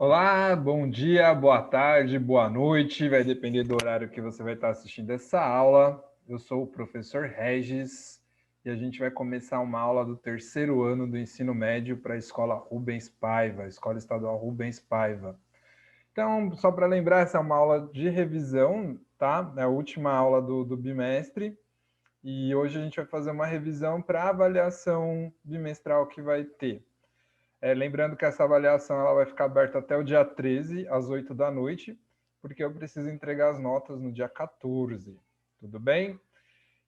Olá, bom dia, boa tarde, boa noite, vai depender do horário que você vai estar assistindo essa aula. Eu sou o professor Regis e a gente vai começar uma aula do terceiro ano do ensino médio para a escola Rubens Paiva, Escola Estadual Rubens Paiva. Então, só para lembrar, essa é uma aula de revisão, tá? É a última aula do bimestre e hoje a gente vai fazer uma revisão para a avaliação bimestral que vai ter. Lembrando que essa avaliação ela vai ficar aberta até o dia 13, às 8 da noite, porque eu preciso entregar as notas no dia 14. Tudo bem?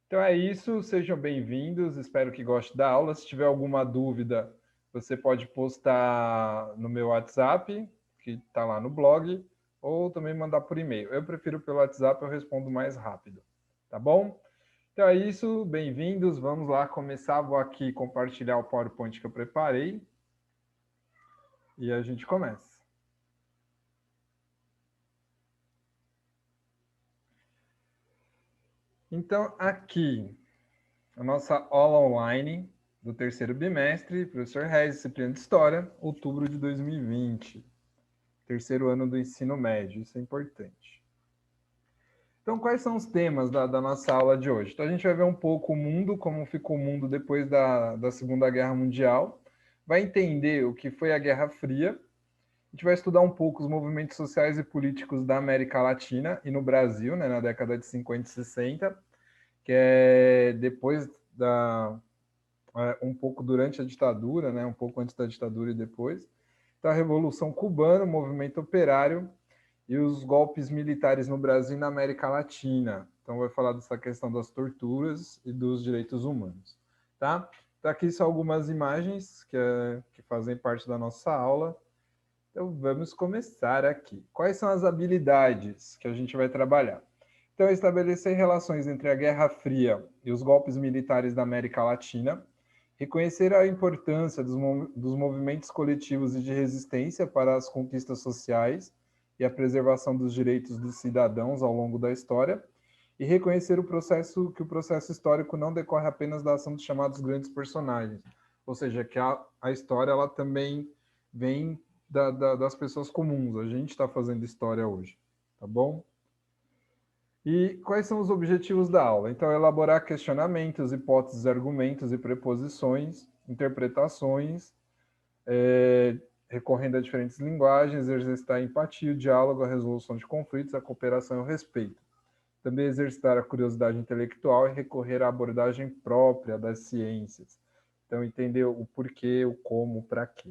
Então é isso, sejam bem-vindos, espero que gostem da aula. Se tiver alguma dúvida, você pode postar no meu WhatsApp, que está lá no blog, ou também mandar por e-mail. Eu prefiro pelo WhatsApp, eu respondo mais rápido, tá bom? Então é isso, bem-vindos, vamos lá começar. Vou aqui compartilhar o PowerPoint que eu preparei. E a gente começa. Então, aqui, a nossa aula online do terceiro bimestre, professor Regis, disciplina de História, outubro de 2020. Terceiro ano do ensino médio, isso é importante. Então, quais são os temas da nossa aula de hoje? Então, a gente vai ver um pouco o mundo, como ficou o mundo depois da Segunda Guerra Mundial, vai entender o que foi a Guerra Fria, a gente vai estudar um pouco os movimentos sociais e políticos da América Latina e no Brasil, né, na década de 50 e 60, que é depois um pouco durante a ditadura, né, um pouco antes da ditadura e depois. Então, a Revolução Cubana, o movimento operário e os golpes militares no Brasil e na América Latina. Então, vai falar dessa questão das torturas e dos direitos humanos. Tá? Então, aqui são algumas imagens que fazem parte da nossa aula. Então, vamos começar aqui. Quais são as habilidades que a gente vai trabalhar? Então, estabelecer relações entre a Guerra Fria e os golpes militares da América Latina, reconhecer a importância dos movimentos coletivos e de resistência para as conquistas sociais e a preservação dos direitos dos cidadãos ao longo da história, e reconhecer que o processo histórico não decorre apenas da ação dos chamados grandes personagens, ou seja, que a história ela também vem das pessoas comuns. A gente está fazendo história hoje, tá bom? E quais são os objetivos da aula? Então, elaborar questionamentos, hipóteses, argumentos e preposições, interpretações, recorrendo a diferentes linguagens, exercitar a empatia, o diálogo, a resolução de conflitos, a cooperação e o respeito. Também exercitar a curiosidade intelectual e recorrer à abordagem própria das ciências. Então, entender o porquê, o como, o para quê.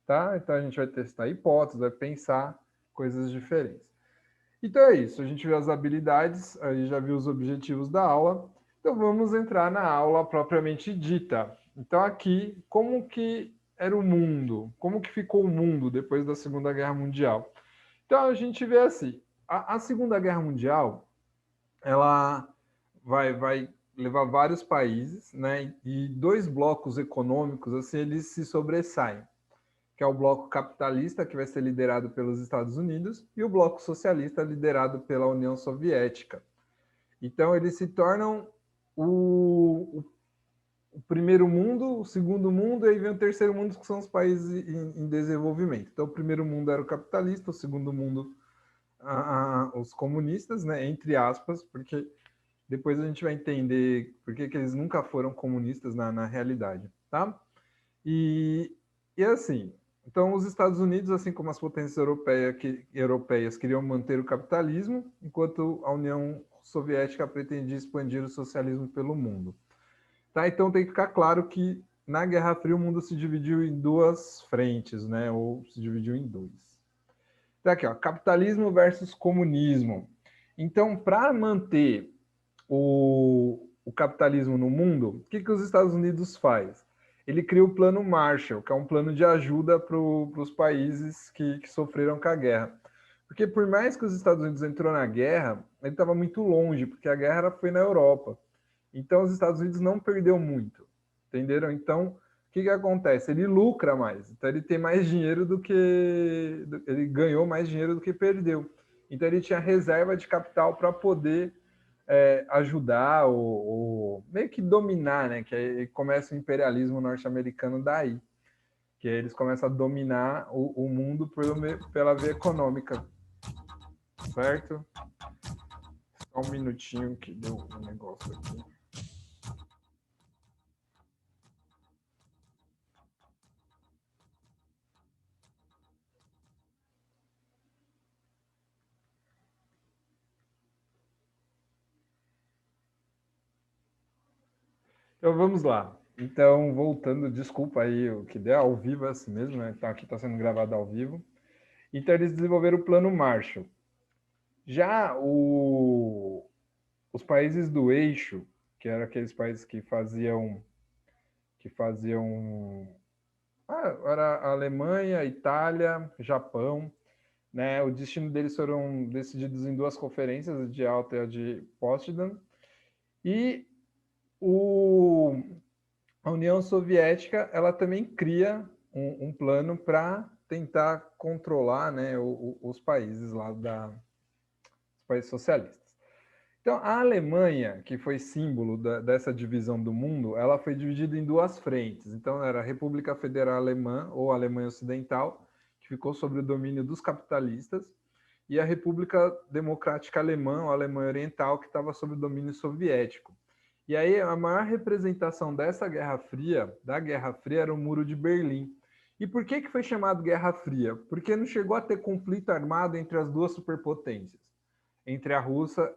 Tá? Então, a gente vai testar hipóteses, vai pensar coisas diferentes. Então é isso, a gente viu as habilidades, a gente já viu os objetivos da aula, então vamos entrar na aula propriamente dita. Então aqui, como que era o mundo? Como que ficou o mundo depois da Segunda Guerra Mundial? Então a gente vê assim, a Segunda Guerra Mundial, ela vai levar vários países, né? E dois blocos econômicos, assim, eles se sobressaem, que é o bloco capitalista, que vai ser liderado pelos Estados Unidos, e o bloco socialista, liderado pela União Soviética. Então, eles se tornam o primeiro mundo, o segundo mundo, e aí vem o terceiro mundo, que são os países em desenvolvimento. Então, o primeiro mundo era o capitalista, o segundo mundo, os comunistas, né, entre aspas, porque depois a gente vai entender por que eles nunca foram comunistas na realidade, tá? E assim, então os Estados Unidos, assim como as potências europeias, queriam manter o capitalismo, enquanto a União Soviética pretendia expandir o socialismo pelo mundo. Tá? Então tem que ficar claro que na Guerra Fria o mundo se dividiu em duas frentes, né? Ou se dividiu em dois. Então aqui, ó, capitalismo versus comunismo. Então, para manter o capitalismo no mundo, o que os Estados Unidos faz? Ele cria o Plano Marshall, que é um plano de ajuda para os países que sofreram com a guerra. Porque por mais que os Estados Unidos entrou na guerra, ele estava muito longe, porque a guerra foi na Europa. Então os Estados Unidos não perdeu muito, entenderam? Então o que acontece? Ele lucra mais, então ele tem mais dinheiro ele ganhou mais dinheiro do que perdeu. Então ele tinha reserva de capital para poder ajudar ou meio que dominar, né? Que aí começa o imperialismo norte-americano daí. Que aí eles começam a dominar o mundo pela via econômica, certo? Só um minutinho que deu um negócio aqui. Então vamos lá. Então, voltando, desculpa aí o que der, ao vivo é assim mesmo, né? Então, aqui está sendo gravado ao vivo. Então, eles desenvolveram o Plano Marshall. Já os países do eixo, que eram aqueles países que faziam era a Alemanha, Itália, Japão, né? O destino deles foram decididos em duas conferências, a de Alta e a de Potsdam. E a União Soviética, ela também cria um plano para tentar controlar, né, os países lá os países socialistas. Então, a Alemanha, que foi símbolo dessa divisão do mundo, ela foi dividida em duas frentes. Então, era a República Federal Alemã, ou Alemanha Ocidental, que ficou sob o domínio dos capitalistas, e a República Democrática Alemã, ou Alemanha Oriental, que estava sob o domínio soviético. E aí, a maior representação dessa Guerra Fria, da Guerra Fria, era o Muro de Berlim. E por que foi chamado Guerra Fria? Porque não chegou a ter conflito armado entre as duas superpotências, entre a Rússia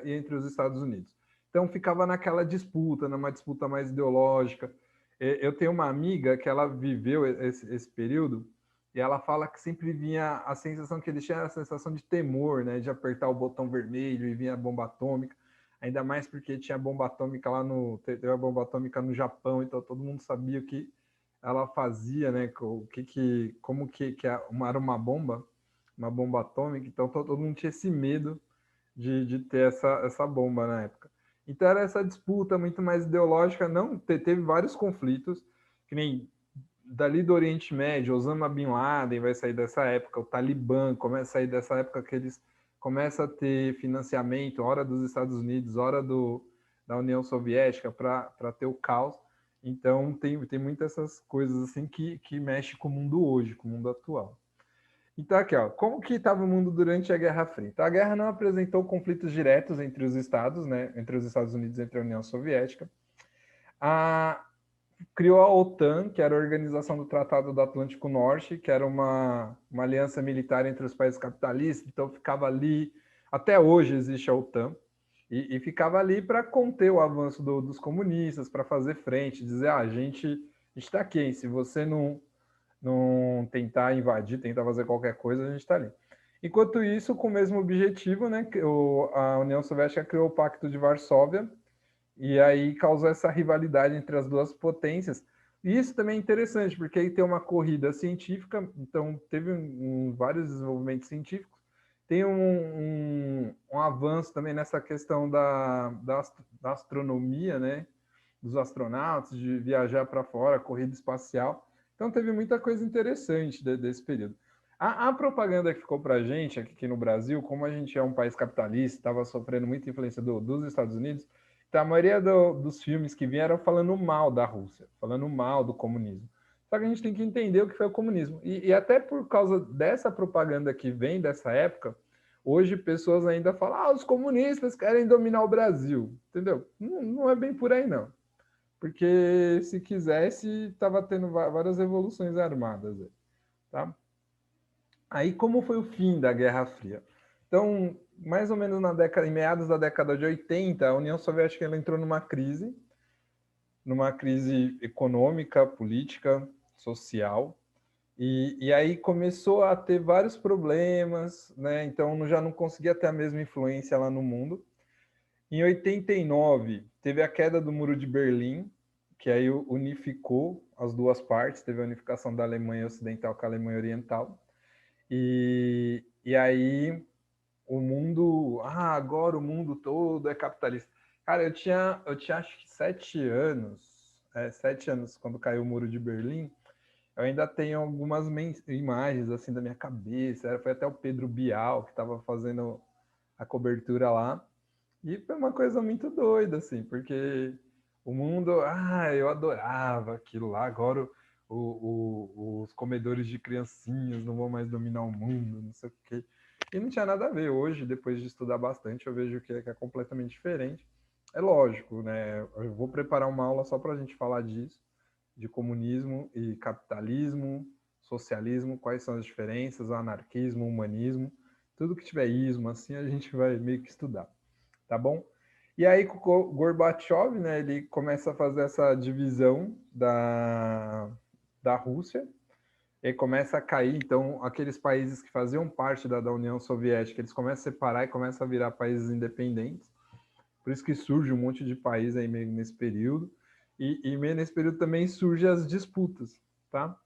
e entre os Estados Unidos. Então ficava naquela disputa, numa disputa mais ideológica. Eu tenho uma amiga que ela viveu esse período e ela fala que sempre vinha a sensação que eles tinham, a sensação de temor, né, de apertar o botão vermelho e vinha a bomba atômica, ainda mais porque tinha bomba atômica teve a bomba atômica no Japão, então todo mundo sabia o que ela fazia, né, como que era uma bomba atômica, então todo mundo tinha esse medo de ter essa bomba na época. Então era essa disputa muito mais ideológica, não teve vários conflitos, que nem dali do Oriente Médio, Osama Bin Laden vai sair dessa época, o Talibã começa a sair dessa época que eles começam a ter financiamento, hora dos Estados Unidos, hora da União Soviética, para ter o caos. Então tem muitas essas coisas assim que mexe com o mundo hoje, com o mundo atual. Então, aqui, ó, como que estava o mundo durante a Guerra Fria? Então, a guerra não apresentou conflitos diretos entre os estados, né, entre os Estados Unidos e entre a União Soviética. Criou a OTAN, que era a Organização do Tratado do Atlântico Norte, que era uma aliança militar entre os países capitalistas, então ficava ali, até hoje existe a OTAN, e ficava ali para conter o avanço dos comunistas, para fazer frente, dizer, a gente está aqui, hein? Se você não tentar invadir, tentar fazer qualquer coisa, a gente está ali. Enquanto isso, com o mesmo objetivo, né, a União Soviética criou o Pacto de Varsóvia, e aí causou essa rivalidade entre as duas potências. E isso também é interessante, porque aí tem uma corrida científica, então teve vários desenvolvimentos científicos, tem um avanço também nessa questão da astronomia, né, dos astronautas, de viajar para fora, corrida espacial. Então teve muita coisa interessante desse período. A propaganda que ficou para a gente aqui no Brasil, como a gente é um país capitalista, estava sofrendo muita influência dos Estados Unidos, então a maioria dos filmes que vieram falando mal da Rússia, falando mal do comunismo. Só que a gente tem que entender o que foi o comunismo. E até por causa dessa propaganda que vem dessa época, hoje pessoas ainda falam, os comunistas querem dominar o Brasil, entendeu? Não é bem por aí, não. Porque se quisesse, estava tendo várias revoluções armadas. Tá? Aí, como foi o fim da Guerra Fria? Então, mais ou menos em meados da década de 80, a União Soviética ela entrou numa crise econômica, política, social, e aí começou a ter vários problemas, né? Então já não conseguia ter a mesma influência lá no mundo. Em 89, teve a queda do Muro de Berlim, que aí unificou as duas partes, teve a unificação da Alemanha Ocidental com a Alemanha Oriental. E aí o mundo, agora o mundo todo é capitalista. Cara, eu tinha acho que 7 anos quando caiu o Muro de Berlim. Eu ainda tenho algumas imagens assim da minha cabeça. Foi até o Pedro Bial que estava fazendo a cobertura lá. E foi uma coisa muito doida, assim, porque o mundo, eu adorava aquilo lá. Agora os comedores de criancinhas não vão mais dominar o mundo, não sei o quê. E não tinha nada a ver. Hoje, depois de estudar bastante, eu vejo que é completamente diferente. É lógico, né? Eu vou preparar uma aula só para a gente falar disso, de comunismo e capitalismo, socialismo, quais são as diferenças, o anarquismo, o humanismo, tudo que tiver ismo, assim, a gente vai meio que estudar, tá bom? E aí, com o Gorbachev, né, ele começa a fazer essa divisão da Rússia, e começa a cair, então, aqueles países que faziam parte da União Soviética, eles começam a separar e começam a virar países independentes. Por isso que surge um monte de país aí meio nesse período. E meio nesse período também surgem as disputas, tá?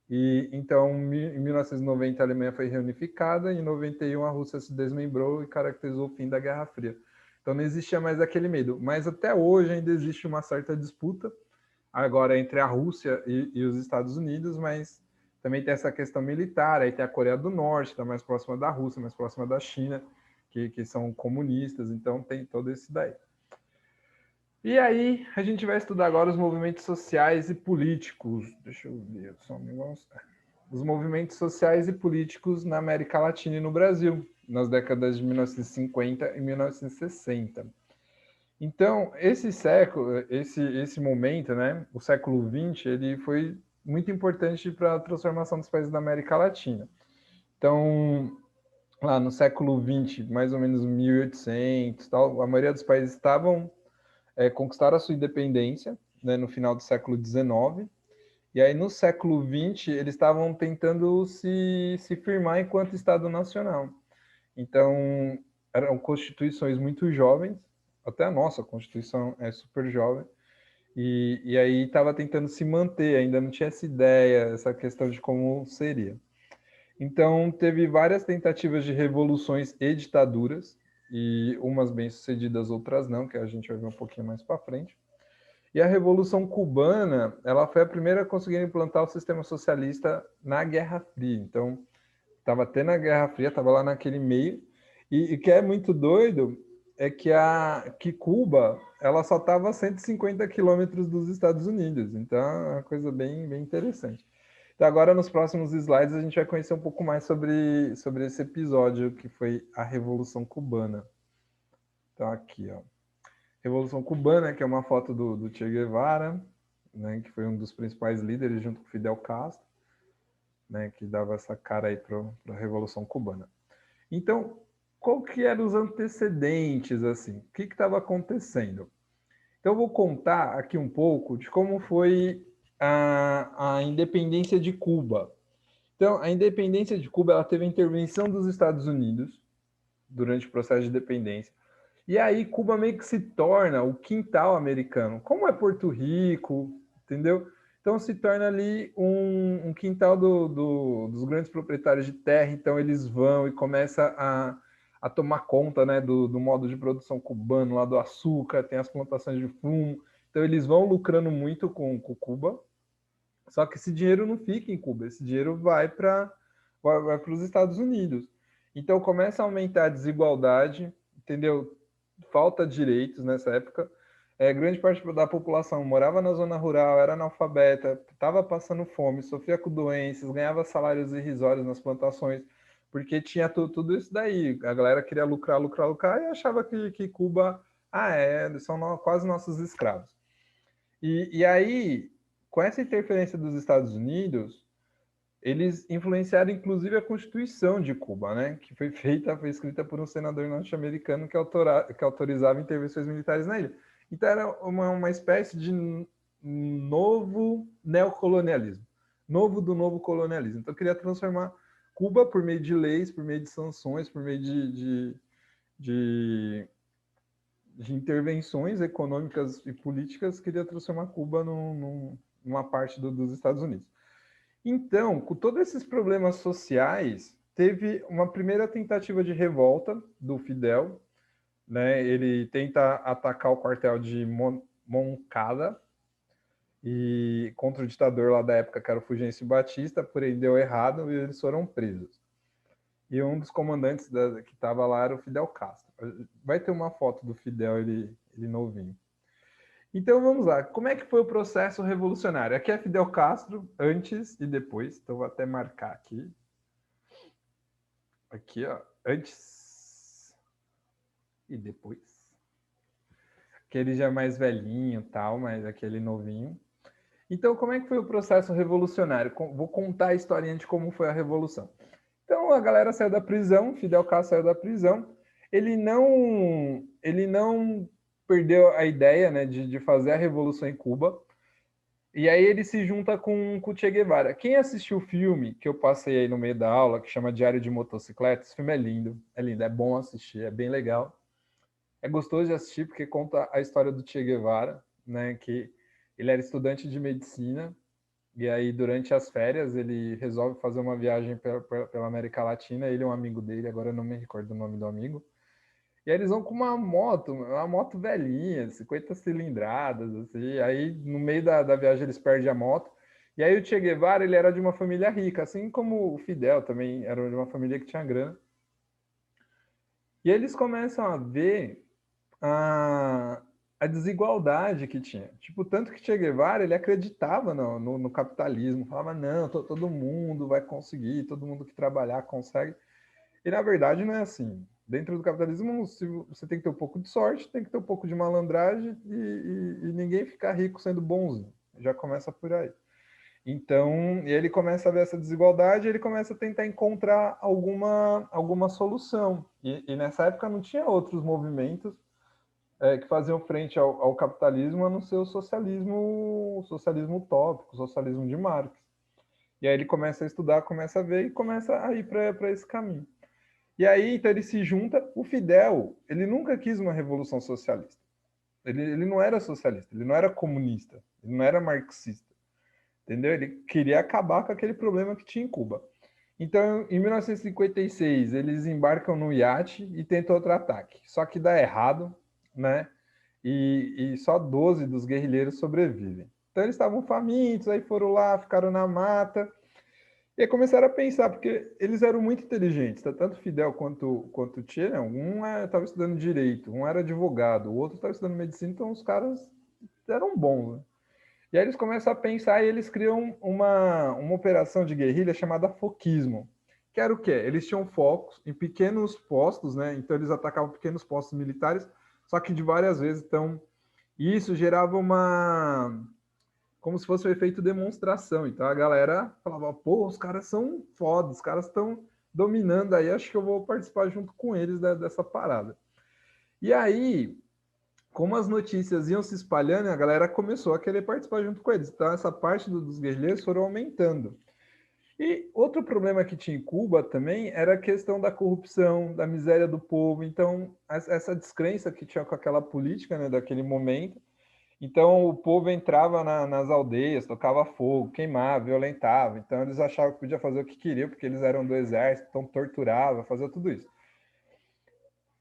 E então, em 1990 a Alemanha foi reunificada, e em 91 a Rússia se desmembrou e caracterizou o fim da Guerra Fria. Então não existia mais aquele medo. Mas até hoje ainda existe uma certa disputa, agora entre a Rússia e os Estados Unidos, mas também tem essa questão militar, aí tem a Coreia do Norte, está mais próxima da Rússia, mais próxima da China, que são comunistas, então tem todo esse daí. E aí, a gente vai estudar agora os movimentos sociais e políticos. Deixa eu ver só um negócio. Os movimentos sociais e políticos na América Latina e no Brasil, nas décadas de 1950 e 1960. Então, esse século, esse momento, né, o século XX, ele foi muito importante para a transformação dos países da América Latina. Então, lá no século XX, mais ou menos 1800, tal, a maioria dos países estavam conquistaram a sua independência, né, no final do século XIX. E aí, no século XX, eles estavam tentando se firmar enquanto Estado Nacional. Então, eram constituições muito jovens, até a nossa Constituição é super jovem, e aí estava tentando se manter, ainda não tinha essa ideia, essa questão de como seria. Então, teve várias tentativas de revoluções e ditaduras, e umas bem-sucedidas, outras não, que a gente vai ver um pouquinho mais para frente. E a Revolução Cubana, ela foi a primeira a conseguir implantar o sistema socialista na Guerra Fria. Então, estava tendo a Guerra Fria, estava lá naquele meio. E o que é muito doido é que Cuba, ela só estava a 150 quilômetros dos Estados Unidos. Então, é uma coisa bem interessante. Então, agora, nos próximos slides, a gente vai conhecer um pouco mais sobre esse episódio, que foi a Revolução Cubana. Então, aqui, ó. Revolução Cubana, que é uma foto do Che Guevara, né, que foi um dos principais líderes junto com Fidel Castro, né, que dava essa cara aí para a Revolução Cubana. Então, qual que eram os antecedentes, assim? O que estava acontecendo? Então, eu vou contar aqui um pouco de como foi a independência de Cuba. Então, a independência de Cuba, ela teve a intervenção dos Estados Unidos durante o processo de independência. E aí Cuba meio que se torna o quintal americano, como é Porto Rico, entendeu? Então se torna ali um quintal dos grandes proprietários de terra, então eles vão e começam a tomar conta, né, do modo de produção cubano, lá do açúcar, tem as plantações de fumo, então eles vão lucrando muito com Cuba, só que esse dinheiro não fica em Cuba, esse dinheiro vai os Estados Unidos. Então começa a aumentar a desigualdade, entendeu? Falta de direitos nessa época. Grande parte da população morava na zona rural, era analfabeta, estava passando fome, sofria com doenças, ganhava salários irrisórios nas plantações, porque tinha tudo isso daí. A galera queria lucrar, lucrar, lucrar e achava que Cuba, são quase nossos escravos. E aí, com essa interferência dos Estados Unidos, eles influenciaram inclusive a Constituição de Cuba, né? Que foi escrita por um senador norte-americano que autorizava intervenções militares na ilha. Então era uma espécie de novo neocolonialismo, novo do novo colonialismo. Então queria transformar Cuba por meio de leis, por meio de sanções, por meio de intervenções econômicas e políticas, queria transformar Cuba numa parte dos Estados Unidos. Então, com todos esses problemas sociais, teve uma primeira tentativa de revolta do Fidel, né? Ele tenta atacar o quartel de Moncada e contra o ditador lá da época, que era o Fulgêncio Batista, porém deu errado e eles foram presos. E um dos comandantes que estava lá era o Fidel Castro. Vai ter uma foto do Fidel, ele novinho. Então vamos lá, como é que foi o processo revolucionário? Aqui é Fidel Castro, antes e depois, então vou até marcar aqui. Aqui, ó, antes e depois. Aquele já mais velhinho tal, mas aquele novinho. Então, como é que foi o processo revolucionário? Vou contar a historinha de como foi a revolução. Então, a galera saiu da prisão, Fidel Castro saiu da prisão. Ele não perdeu a ideia, né, de fazer a revolução em Cuba. E aí ele se junta com o Che Guevara. Quem assistiu o filme que eu passei aí no meio da aula, que chama Diário de Motocicleta, esse filme é lindo, é bom assistir, é bem legal. É gostoso de assistir porque conta a história do Che Guevara, né, que ele era estudante de medicina e aí durante as férias ele resolve fazer uma viagem pela América Latina, ele é um amigo dele, agora eu não me recordo o nome do amigo, e aí eles vão com uma moto velhinha, 50 cilindradas, assim. Aí no meio da viagem eles perdem a moto. E aí o Che Guevara, ele era de uma família rica, assim como o Fidel também era de uma família que tinha grana. E eles começam a ver a, a desigualdade que tinha. Tipo, tanto que Che Guevara, ele acreditava no capitalismo, falava, não, todo mundo vai conseguir, todo mundo que trabalhar consegue. E na verdade não é assim. Dentro do capitalismo, você tem que ter um pouco de sorte, tem que ter um pouco de malandragem e ninguém fica rico sendo bonzinho. Já começa por aí. Então, ele começa a ver essa desigualdade, ele começa a tentar encontrar alguma solução. E nessa época não tinha outros movimentos que faziam frente ao capitalismo, a não ser o socialismo utópico, o socialismo de Marx. E aí ele começa a estudar, começa a ver e começa a ir para esse caminho. E aí, então, ele se junta. O Fidel, ele nunca quis uma revolução socialista. Ele não era socialista, ele não era comunista, ele não era marxista, entendeu? Ele queria acabar com aquele problema que tinha em Cuba. Então, em 1956, eles embarcam no iate e tentam outro ataque. Só que dá errado, né? E só 12 dos guerrilheiros sobrevivem. Então, eles estavam famintos, aí foram lá, ficaram na mata. E aí começaram a pensar, porque eles eram muito inteligentes, tá? Tanto Fidel quanto Che, né? Um estava estudando direito, um era advogado, o outro estava estudando medicina, então os caras eram bons, né? E aí eles começam a pensar e eles criam uma operação de guerrilha chamada foquismo, que era o quê? Eles tinham focos em pequenos postos, né? Então eles atacavam pequenos postos militares, só que de várias vezes. Então, isso gerava como se fosse um efeito demonstração. Então a galera falava, pô, os caras são foda, os caras estão dominando aí, acho que eu vou participar junto com eles dessa parada. E aí, como as notícias iam se espalhando, a galera começou a querer participar junto com eles. Então essa parte dos guerrilheiros foram aumentando. E outro problema que tinha em Cuba também era a questão da corrupção, da miséria do povo. Então, essa descrença que tinha com aquela política, né, daquele momento, então o povo entrava nas aldeias, tocava fogo, queimava, violentava. Então eles achavam que podia fazer o que queriam, porque eles eram do exército, então torturava, fazia tudo isso.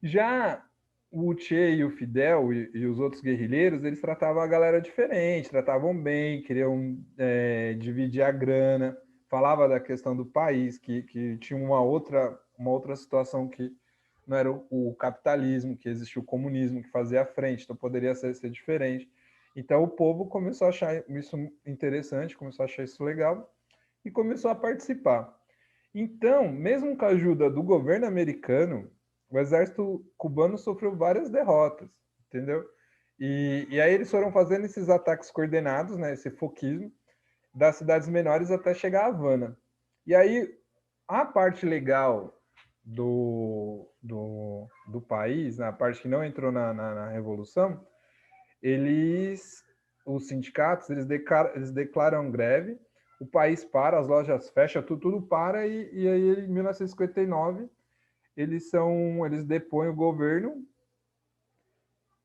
Já o Che e o Fidel e os outros guerrilheiros, eles tratavam a galera diferente, tratavam bem, queriam dividir a grana, falava da questão do país, que tinha uma outra situação que não era o capitalismo, que existia o comunismo que fazia a frente, então poderia ser diferente. Então o povo começou a achar isso interessante, começou a achar isso legal e começou a participar. Então, mesmo com a ajuda do governo americano, o exército cubano sofreu várias derrotas, entendeu? E aí eles foram fazendo esses ataques coordenados, né, esse foquismo, das cidades menores até chegar a Havana. E aí a parte legal do país, na parte que não entrou na Revolução, os sindicatos, eles declaram greve, o país para, as lojas fecham, tudo para, e aí em 1959 eles depõem o governo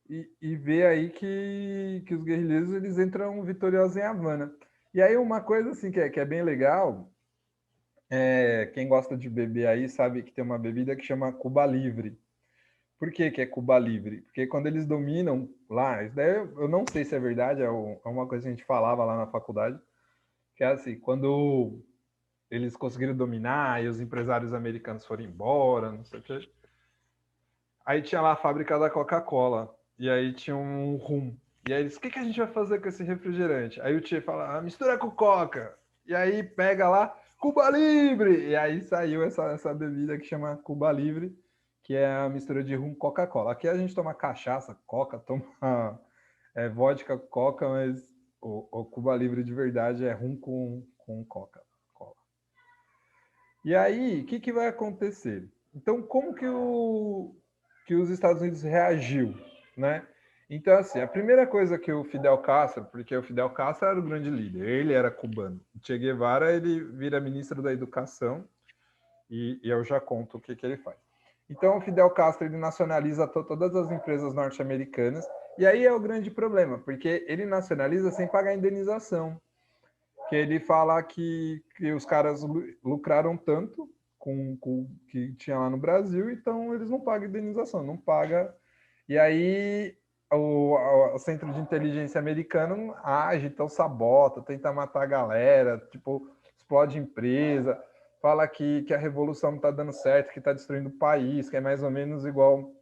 e vê aí que os guerrilheiros eles entram vitoriosos em Havana. E aí uma coisa assim que é bem legal, quem gosta de beber aí sabe que tem uma bebida que chama Cuba Livre. Por que é Cuba Livre? Porque quando eles dominam lá, isso daí eu não sei se é verdade, é uma coisa que a gente falava lá na faculdade, que é assim, quando eles conseguiram dominar e os empresários americanos foram embora, não sei o quê. Aí tinha lá a fábrica da Coca-Cola, e aí tinha um rum. E aí eles, o que a gente vai fazer com esse refrigerante? Aí o Che fala, mistura com Coca. E aí pega lá, Cuba Libre! E aí saiu essa bebida que chama Cuba Libre, que é a mistura de rum Coca-Cola. Aqui a gente toma cachaça, Coca, toma vodka, Coca, mas o Cuba Libre de verdade é rum com Coca-Cola. E aí, o que vai acontecer? Então, como que os Estados Unidos reagiu, né? Então, assim, a primeira coisa que o Fidel Castro, porque o Fidel Castro era o grande líder, ele era cubano. O Che Guevara, ele vira ministro da Educação e eu já conto o que ele faz. Então, o Fidel Castro, ele nacionaliza todas as empresas norte-americanas e aí é o grande problema, porque ele nacionaliza sem pagar indenização, que ele fala que os caras lucraram tanto com o que tinha lá no Brasil, então eles não pagam indenização, não paga. E aí o Centro de Inteligência americano age, então sabota, tenta matar a galera, tipo, explode empresa, fala que a revolução não está dando certo, que está destruindo o país, que é mais ou menos igual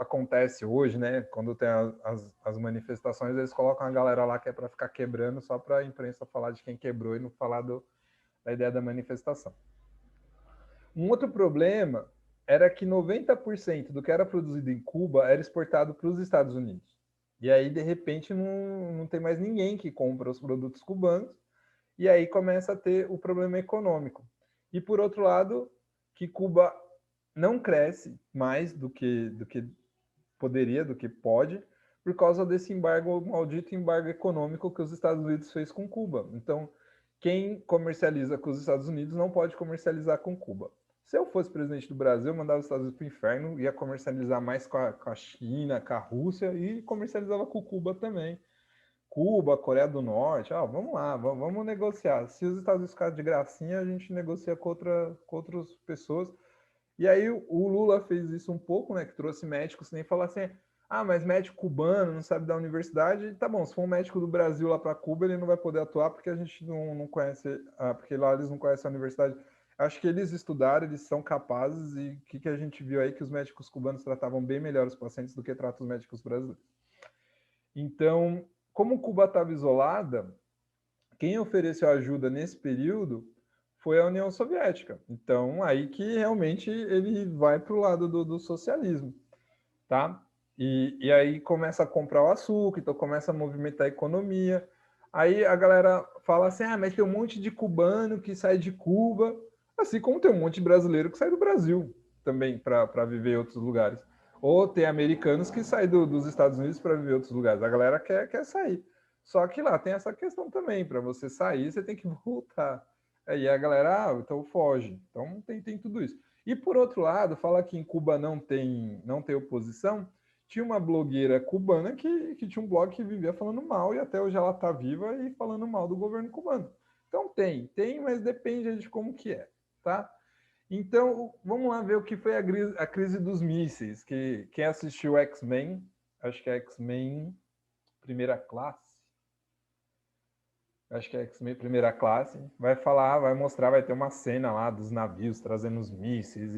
acontece hoje, né? Quando tem as manifestações, eles colocam a galera lá que é para ficar quebrando, só para a imprensa falar de quem quebrou e não falar da ideia da manifestação. Um outro problema era que 90% do que era produzido em Cuba era exportado para os Estados Unidos. E aí, de repente, não tem mais ninguém que compra os produtos cubanos, e aí começa a ter o problema econômico. E, por outro lado, que Cuba não cresce mais do que poderia, do que pode, por causa desse embargo, maldito embargo econômico que os Estados Unidos fez com Cuba. Então, quem comercializa com os Estados Unidos não pode comercializar com Cuba. Se eu fosse presidente do Brasil, eu mandava os Estados Unidos para o inferno, ia comercializar mais com a China, com a Rússia e comercializava com Cuba também. Cuba, Coreia do Norte, vamos lá, vamos negociar. Se os Estados Unidos ficarem de gracinha, a gente negocia com outras pessoas. E aí o Lula fez isso um pouco, né? Que trouxe médicos, nem falar assim, mas médico cubano não sabe da universidade. Tá bom, se for um médico do Brasil lá para Cuba, ele não vai poder atuar porque a gente não conhece, porque lá eles não conhecem a universidade. Acho que eles estudaram, eles são capazes, e o que a gente viu aí que os médicos cubanos tratavam bem melhor os pacientes do que tratam os médicos brasileiros. Então, como Cuba estava isolada, quem ofereceu ajuda nesse período foi a União Soviética. Então, aí que realmente ele vai para o lado do socialismo, tá? E aí começa a comprar o açúcar, então começa a movimentar a economia. Aí a galera fala assim, mas tem um monte de cubano que sai de Cuba, assim como tem um monte de brasileiro que sai do Brasil também para viver em outros lugares. Ou tem americanos que saem dos Estados Unidos para viver em outros lugares. A galera quer sair. Só que lá tem essa questão também, para você sair, você tem que voltar. Aí a galera, então foge. Então tem tudo isso. E por outro lado, fala que em Cuba não tem oposição. Tinha uma blogueira cubana que tinha um blog que vivia falando mal, e até hoje ela está viva e falando mal do governo cubano. Então tem, mas depende de como que é, tá? Então, vamos lá ver o que foi a crise dos mísseis, que quem assistiu X-Men, acho que é X-Men Primeira Classe, acho que é X-Men Primeira Classe, vai falar, vai mostrar, vai ter uma cena lá dos navios trazendo os mísseis,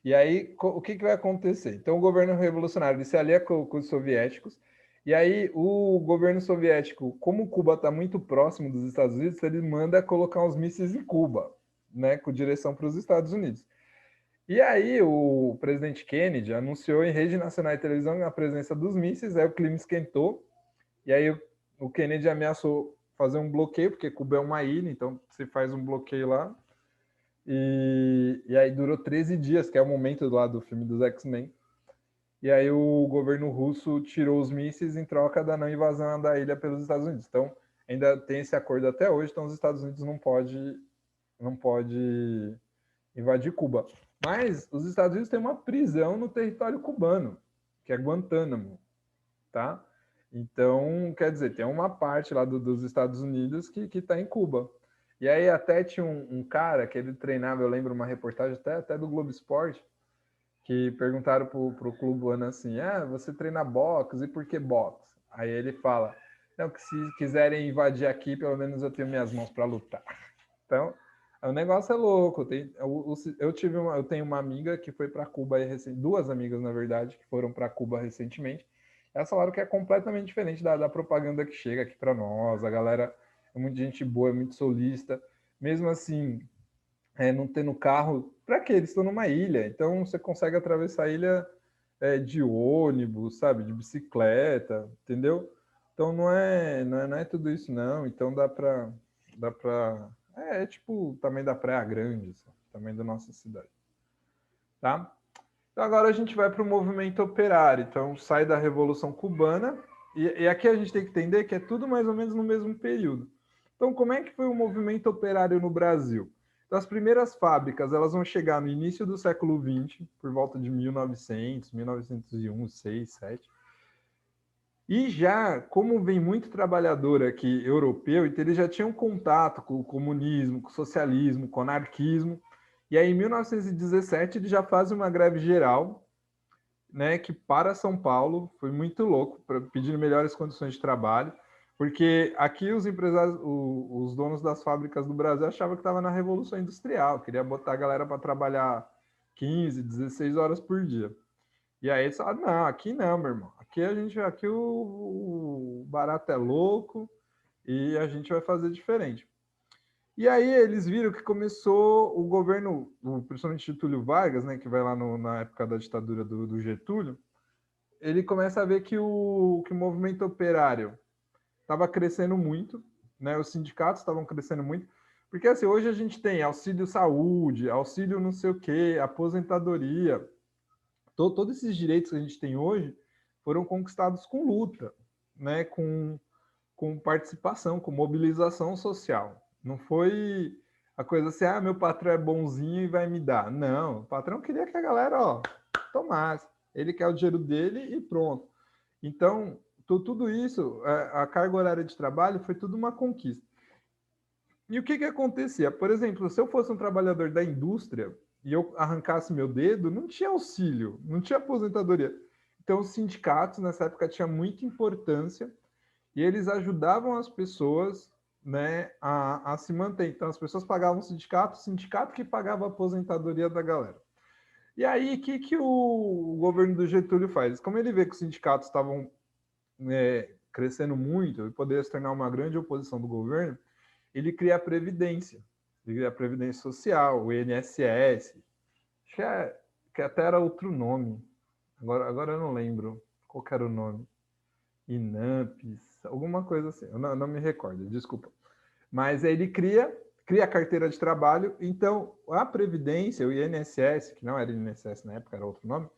e aí o que vai acontecer? Então, o governo revolucionário ele se alia com os soviéticos, e aí o governo soviético, como Cuba está muito próximo dos Estados Unidos, ele manda colocar os mísseis em Cuba, né, com direção para os Estados Unidos. E aí o presidente Kennedy anunciou em rede nacional de televisão a presença dos mísseis, aí o clima esquentou, e aí o Kennedy ameaçou fazer um bloqueio, porque Cuba é uma ilha, então você faz um bloqueio lá. E aí durou 13 dias, que é o momento lá do filme dos X-Men. E aí o governo russo tirou os mísseis em troca da não invasão da ilha pelos Estados Unidos. Então ainda tem esse acordo até hoje, então os Estados Unidos não pode invadir Cuba. Mas os Estados Unidos têm uma prisão no território cubano, que é Guantánamo, tá? Então, quer dizer, tem uma parte lá dos Estados Unidos que está em Cuba. E aí até tinha um cara que ele treinava, eu lembro uma reportagem até do Globo Esporte, que perguntaram pro cubano assim, você treina boxe, e por que boxe? Aí ele fala, não, que se quiserem invadir aqui, pelo menos eu tenho minhas mãos para lutar. Então, o negócio é louco. Eu tenho uma amiga que foi para Cuba, duas amigas, na verdade, que foram para Cuba recentemente, É um salário que é completamente diferente da propaganda que chega aqui para nós. A galera é muita gente boa, é muito solista. Mesmo assim, não tendo carro, para quê? Eles estão numa ilha, então você consegue atravessar a ilha de ônibus, sabe? De bicicleta, entendeu? Então não é tudo isso, não. Então dá para tipo o tamanho da Praia Grande, assim, tamanho da nossa cidade, tá? Então agora a gente vai para o movimento operário. Então sai da Revolução Cubana e aqui a gente tem que entender que é tudo mais ou menos no mesmo período. Então como é que foi o movimento operário no Brasil? Então, as primeiras fábricas elas vão chegar no início do século XX, por volta de 1900, 1901, 6, 7. E já, como vem muito trabalhador aqui europeu, então eles já tinham contato com o comunismo, com o socialismo, com o anarquismo. E aí, em 1917, eles já fazem uma greve geral, né, que para São Paulo foi muito louco, pedindo melhores condições de trabalho, porque aqui os empresários, os donos das fábricas do Brasil achavam que estava na Revolução Industrial, queria botar a galera para trabalhar 15, 16 horas por dia. E aí eles falaram, não, aqui não, meu irmão. Aqui o barato é louco e a gente vai fazer diferente. E aí eles viram que começou o governo, principalmente Getúlio Vargas, né, que vai lá na época da ditadura do Getúlio, ele começa a ver que o movimento operário estava crescendo muito, né, os sindicatos estavam crescendo muito, porque assim, hoje a gente tem auxílio saúde, auxílio não sei o quê, aposentadoria, todos esses direitos que a gente tem hoje foram conquistados com luta, né, com participação, com mobilização social. Não foi a coisa assim, meu patrão é bonzinho e vai me dar. Não, o patrão queria que a galera, tomasse. Ele quer o dinheiro dele e pronto. Então, tudo isso, a carga horária de trabalho foi tudo uma conquista. E o que acontecia? Por exemplo, se eu fosse um trabalhador da indústria e eu arrancasse meu dedo, não tinha auxílio, não tinha aposentadoria. Então, os sindicatos, nessa época, tinham muita importância e eles ajudavam as pessoas, né, a se manter. Então, as pessoas pagavam o sindicato que pagava a aposentadoria da galera. E aí, o que o governo do Getúlio faz? Como ele vê que os sindicatos estavam crescendo muito e poderia se tornar uma grande oposição do governo, ele cria a Previdência. Ele cria a Previdência Social, o INSS, acho que até era outro nome. Agora eu não lembro qual era o nome. INAMPS, alguma coisa assim. Eu não me recordo, desculpa. Mas ele cria a carteira de trabalho. Então, a Previdência, o INSS, que não era INSS na época, era outro nome,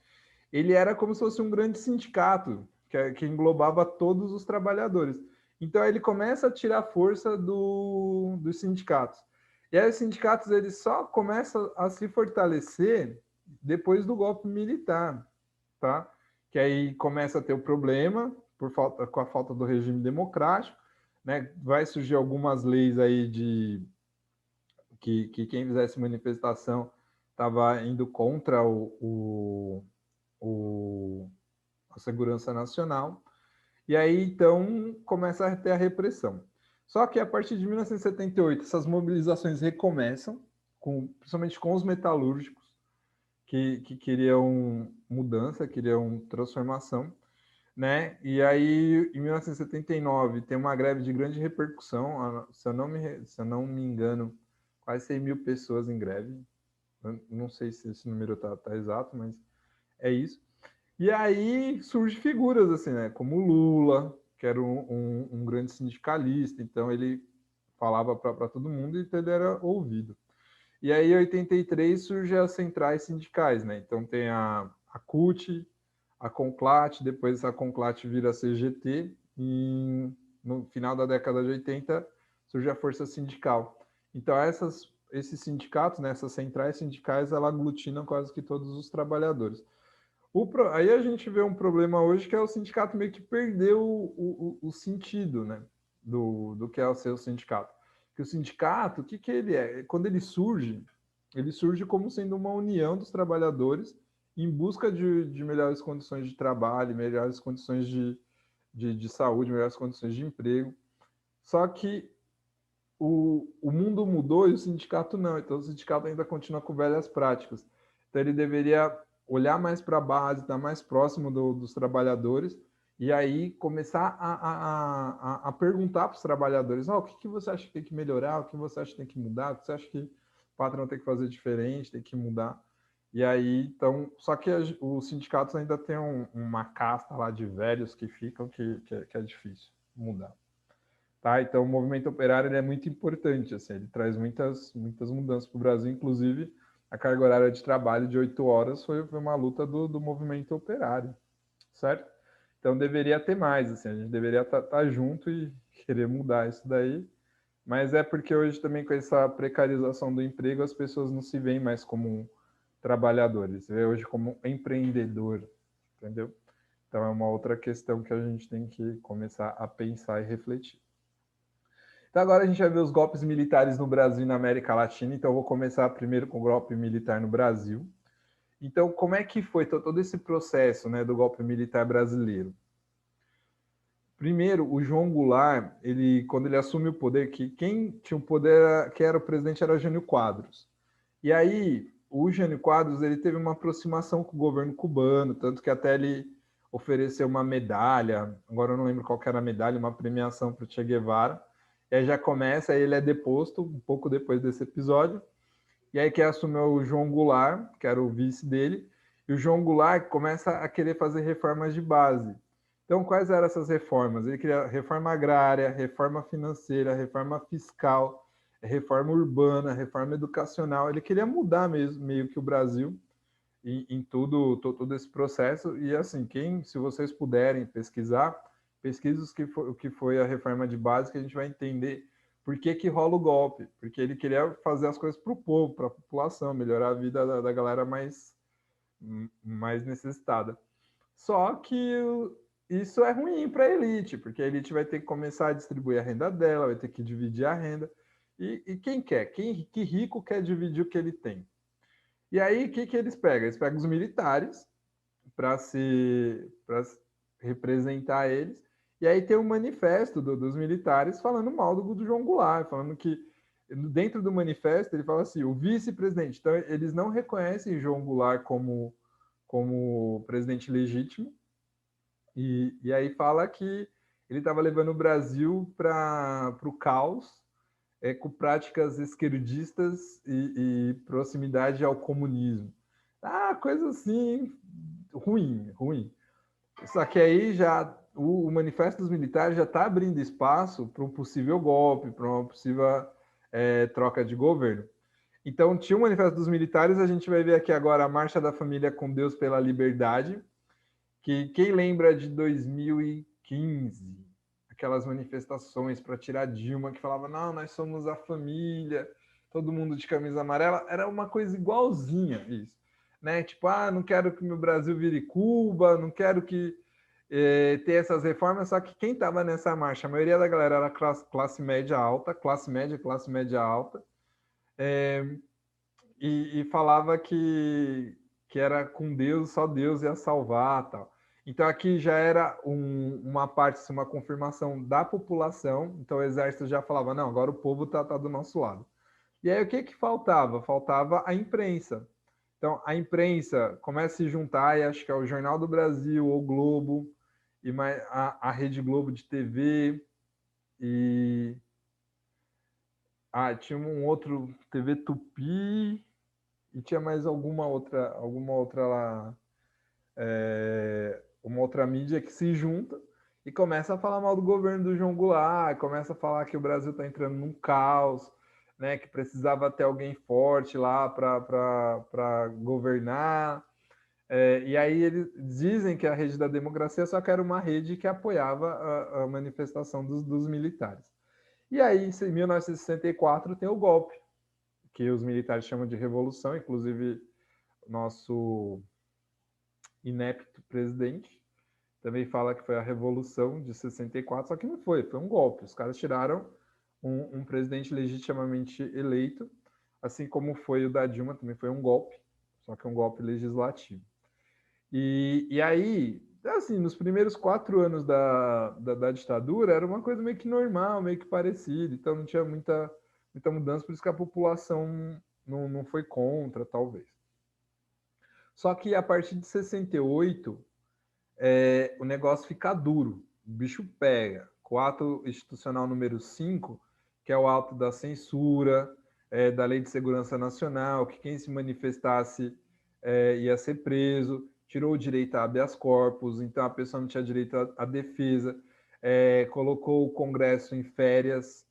ele era como se fosse um grande sindicato, que englobava todos os trabalhadores. Então, ele começa a tirar força dos sindicatos. E aí, os sindicatos eles só começam a se fortalecer depois do golpe militar, tá? Que aí começa a ter o problema com a falta do regime democrático, né? Vai surgir algumas leis aí que quem fizesse manifestação estava indo contra a segurança nacional. E aí, então, começa a ter a repressão. Só que a partir de 1978, essas mobilizações recomeçam, principalmente com os metalúrgicos, que queriam mudança, queriam transformação, né? E aí, em 1979, tem uma greve de grande repercussão, se eu não me engano, quase 100 mil pessoas em greve. Eu não sei se esse número tá exato, mas é isso. E aí surgem figuras assim, né? Como Lula, que era um grande sindicalista, então ele falava para todo mundo e ele era ouvido. E aí, em 83, surgem as centrais sindicais, né? Então tem a CUT, a Conclat, depois a Conclat vira a CGT, e no final da década de 80 surge a Força Sindical. Então esses sindicatos, né, essas centrais sindicais, ela aglutinam quase que todos os trabalhadores. Aí a gente vê um problema hoje que é o sindicato meio que perdeu o sentido, né, do que é o seu sindicato. Que o sindicato, o que ele é? Quando ele surge como sendo uma união dos trabalhadores em busca de melhores condições de trabalho, melhores condições de saúde, melhores condições de emprego. Só que o mundo mudou e o sindicato não. Então, o sindicato ainda continua com velhas práticas. Então, ele deveria olhar mais para a base, estar mais próximo dos trabalhadores E aí começar a perguntar para os trabalhadores, o que você acha que tem que melhorar, o que você acha que tem que mudar, o que você acha que o patrão tem que fazer diferente, tem que mudar. E aí, então, só que os sindicatos ainda têm uma casta lá de velhos que ficam que é difícil mudar. Tá? Então, o movimento operário ele é muito importante, assim, ele traz muitas mudanças para o Brasil, inclusive a carga horária de trabalho de 8 horas foi uma luta do movimento operário, certo? Então, deveria ter mais, assim, a gente deveria estar junto e querer mudar isso daí, mas é porque hoje também com essa precarização do emprego, as pessoas não se veem mais como trabalhadores, se vê hoje como empreendedor, entendeu? Então, é uma outra questão que a gente tem que começar a pensar e refletir. Então agora a gente vai ver os golpes militares no Brasil e na América Latina. Então eu vou começar primeiro com o golpe militar no Brasil. Então como é que foi todo esse processo, né, do golpe militar brasileiro? Primeiro, o João Goulart, quando ele assume o poder, que quem tinha o poder, que era o presidente, era o Jânio Quadros. E aí o Jânio Quadros ele teve uma aproximação com o governo cubano, tanto que até ele ofereceu uma medalha, agora eu não lembro qual era a medalha, uma premiação para o Che Guevara. E aí já começa, aí ele é deposto um pouco depois desse episódio. E aí quem assumiu o João Goulart, que era o vice dele, e o João Goulart começa a querer fazer reformas de base. Então, quais eram essas reformas? Ele queria reforma agrária, reforma financeira, reforma fiscal, reforma urbana, reforma educacional. Ele queria mudar mesmo, meio que o Brasil em todo esse processo. E assim, se vocês puderem pesquisar, pesquisa o que foi a reforma de base, que a gente vai entender por que rola o golpe. Porque ele queria fazer as coisas para o povo, para a população, melhorar a vida da galera mais necessitada. Só que isso é ruim para a elite, porque a elite vai ter que começar a distribuir a renda dela, vai ter que dividir a renda. E quem quer? Que rico quer dividir o que ele tem? E aí, o que eles pegam? Eles pegam os militares para representar eles. E aí tem um manifesto dos militares falando mal do João Goulart, falando que dentro do manifesto ele fala assim, o vice-presidente. Então, eles não reconhecem João Goulart como presidente legítimo. E aí fala que ele estava levando o Brasil para o caos, com práticas esquerdistas e proximidade ao comunismo. Ah, coisa assim, ruim. Só que aí já o Manifesto dos Militares já está abrindo espaço para um possível golpe, para uma possível troca de governo. Então, tinha o Manifesto dos Militares, a gente vai ver aqui agora a Marcha da Família com Deus pela Liberdade, que quem lembra de 2015, aquelas manifestações para tirar Dilma, que falava, não, nós somos a família, todo mundo de camisa amarela, era uma coisa igualzinha isso. Né? Tipo, não quero que meu Brasil vire Cuba, não quero que ter essas reformas, só que quem estava nessa marcha, a maioria da galera era classe média alta, classe média alta, e falava que era com Deus, só Deus ia salvar, tal. Então aqui já era uma parte, assim, uma confirmação da população. Então o exército já falava, não, agora o povo tá do nosso lado. E aí o que faltava? Faltava a imprensa. Então a imprensa começa a se juntar, e acho que é o Jornal do Brasil, o Globo, e a Rede Globo de TV, e tinha um outro TV Tupi, e tinha mais alguma outra lá, uma outra mídia que se junta e começa a falar mal do governo do João Goulart, começa a falar que o Brasil está entrando num caos, né, que precisava ter alguém forte lá para governar. E aí eles dizem que a rede da democracia só que era uma rede que apoiava a manifestação dos militares. E aí, em 1964, tem o golpe, que os militares chamam de revolução, inclusive nosso inepto presidente também fala que foi a Revolução de 64, só que não foi um golpe. Os caras tiraram um presidente legitimamente eleito, assim como foi o da Dilma, também foi um golpe, só que um golpe legislativo. E aí, assim, nos primeiros 4 anos da ditadura, era uma coisa meio que normal, meio que parecida, então não tinha muita mudança, por isso que a população não foi contra, talvez. Só que a partir de 68, o negócio fica duro, o bicho pega. Com o ato institucional número 5, que é o ato da censura, da Lei de Segurança Nacional, que quem se manifestasse ia ser preso, tirou o direito a habeas corpus, então a pessoa não tinha direito à defesa, colocou o Congresso em férias,